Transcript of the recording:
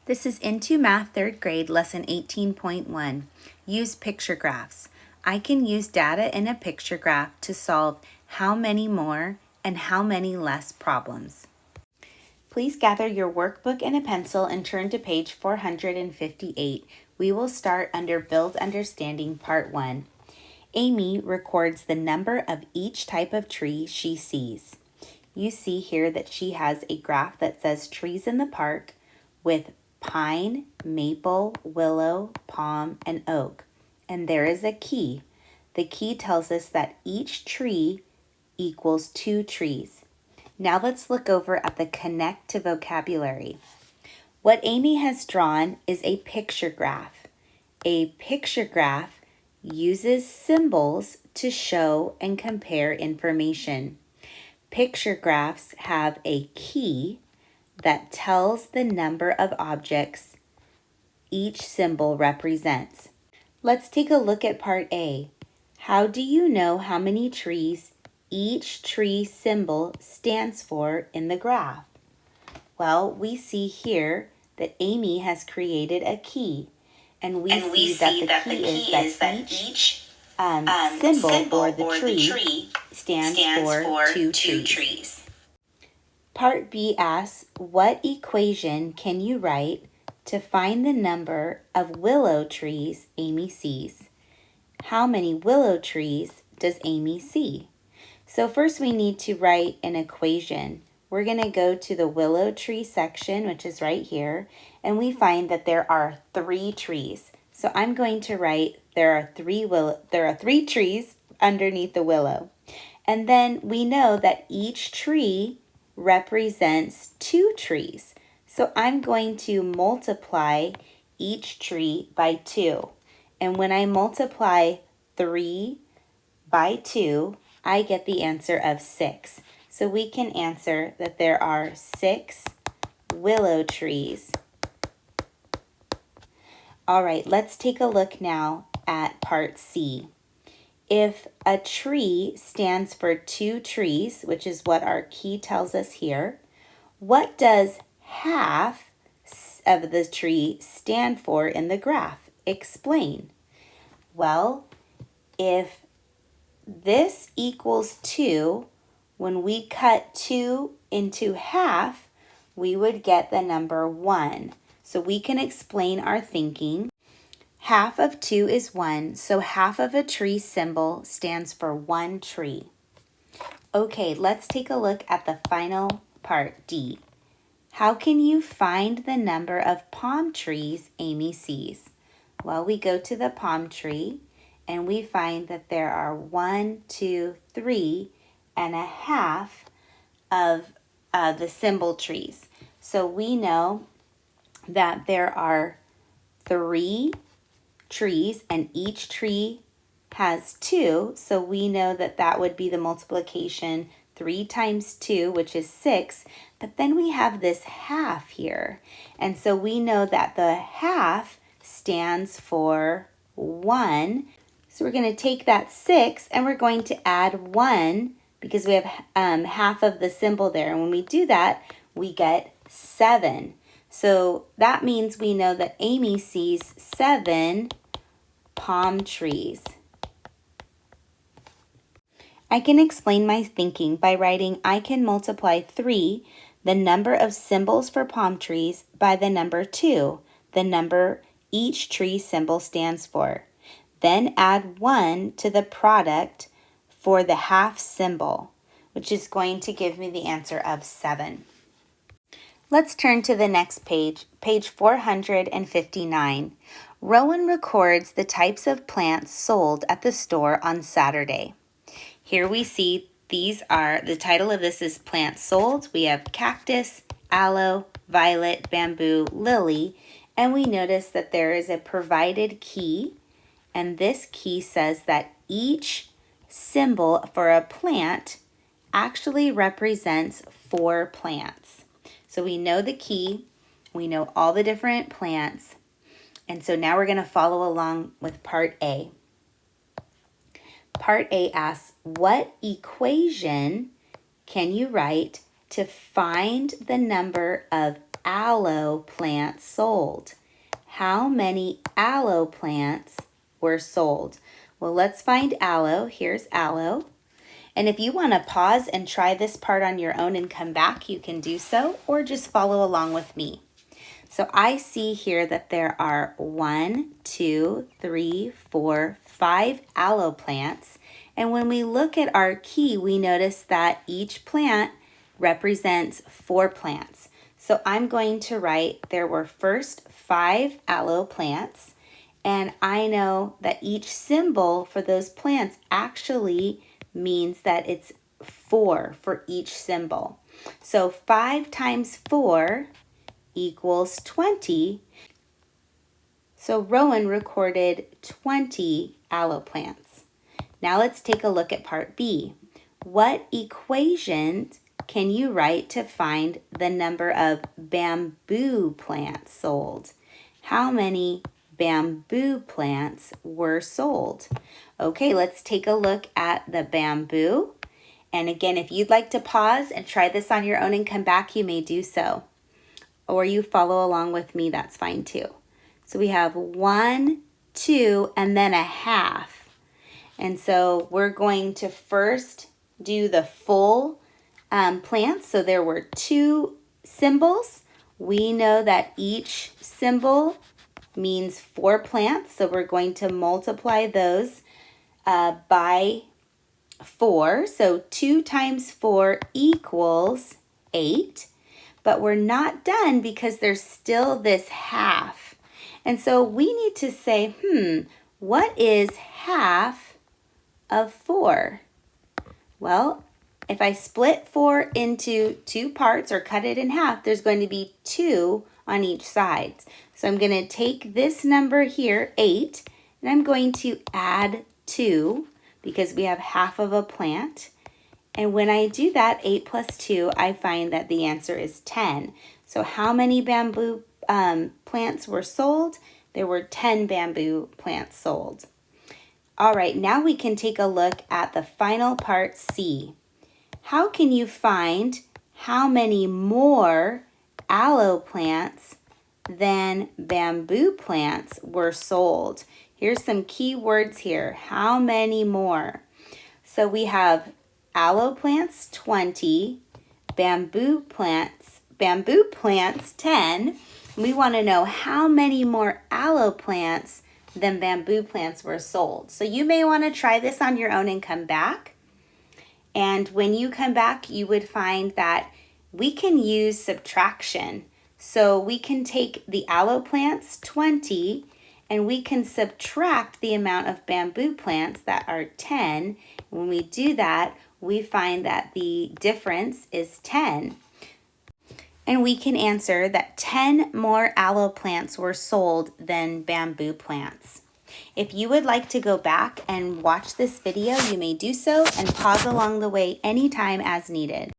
This is Into Math 3rd grade, lesson 18.1. Use picture graphs. I can use data in a picture graph to solve how many more and how many less problems. Please gather your workbook and a pencil and turn to page 458. We will start under Build Understanding Part 1. Amy records the number of each type of tree she sees. You see here that she has a graph that says trees in the park with pine, maple, willow, palm, and oak. And there is a key. The key tells us that each tree equals 2 trees. Now let's look over at the connect to vocabulary. What Amy has drawn is a picture graph. A picture graph uses symbols to show and compare information. Picture graphs have a key that tells the number of objects each symbol represents. Let's take a look at part A. How do you know how many trees each tree symbol stands for in the graph? Well, we see here that Amy has created a key, and we see that the key is that each symbol or the tree stands for 2 trees. Part B asks, what equation can you write to find the number of willow trees Amy sees? How many willow trees does Amy see? So first we need to write an equation. We're going to go to the willow tree section, which is right here, and we find that there are 3 trees. So I'm going to write there are 3 trees underneath the willow. And then we know that each tree represents 2 trees. So I'm going to multiply each tree by 2. And when I multiply 3 by 2, I get the answer of 6. So we can answer that there are 6 willow trees. All right, let's take a look now at part C. If a tree stands for 2 trees, which is what our key tells us here, what does half of the tree stand for in the graph? Explain. Well, if this equals 2, when we cut 2 into half, we would get the number 1. So we can explain our thinking. Half of 2 is 1, so half of a tree symbol stands for 1 tree. Okay, let's take a look at the final part, D. How can you find the number of palm trees Amy sees? Well, we go to the palm tree and we find that there are 1, 2, 3 and a half of the symbol trees. So we know that there are 3 trees and each tree has 2, so we know that that would be the multiplication 3 times 2, which is 6, but then we have this half here, and so we know that the half stands for 1. So we're going to take that 6 and we're going to add 1 because we have half of the symbol there, and when we do that we get 7. So that means we know that Amy sees 7 palm trees. I can explain my thinking by writing I can multiply 3, the number of symbols for palm trees, by the number 2, the number each tree symbol stands for. Then add 1 to the product for the half symbol, which is going to give me the answer of 7. Let's turn to the next page, page 459. Rowan records the types of plants sold at the store on Saturday. Here we see these are, the title of this is Plants Sold. We have cactus, aloe, violet, bamboo, lily, and we notice that there is a provided key, and this key says that each symbol for a plant actually represents 4 plants. So we know the key, we know all the different plants, and so now we're going to follow along with part A. Part A asks, what equation can you write to find the number of aloe plants sold? How many aloe plants were sold? Well, let's find aloe. Here's aloe. And if you want to pause and try this part on your own and come back, you can do so, or just follow along with me. So I see here that there are 1, 2, 3, 4, 5 aloe plants. And when we look at our key, we notice that each plant represents 4 plants. So I'm going to write there were first 5 aloe plants, and I know that each symbol for those plants actually means that it's 4 for each symbol. So 5 times 4 equals 20. So Rowan recorded 20 aloe plants. Now let's take a look at part B. What equations can you write to find the number of bamboo plants sold? How many bamboo plants were sold? Okay, let's take a look at the bamboo. And again, if you'd like to pause and try this on your own and come back, you may do so. Or you follow along with me, that's fine too. So we have 1, 2, and then a half. And so we're going to first do the full plants. So there were 2 symbols. We know that each symbol means 4 plants. So we're going to multiply those by 4. So 2 times 4 equals 8. But we're not done because there's still this half. And so we need to say, what is half of 4? Well, if I split 4 into 2 parts or cut it in half, there's going to be 2 on each side. So I'm going to take this number here, 8, and I'm going to add 2 because we have half of a plant. And when I do that, 8 plus 2, I find that the answer is 10. So how many bamboo plants were sold? There were 10 bamboo plants sold. All right, now we can take a look at the final part, C. How can you find how many more aloe plants than bamboo plants were sold? Here's some key words here. How many more? So we have aloe plants 20, bamboo plants 10. We want to know how many more aloe plants than bamboo plants were sold. So you may want to try this on your own and come back. And when you come back, you would find that we can use subtraction. So we can take the aloe plants 20 and we can subtract the amount of bamboo plants that are 10. When we do that, we find that the difference is 10. And we can answer that 10 more aloe plants were sold than bamboo plants. If you would like to go back and watch this video, you may do so and pause along the way anytime as needed.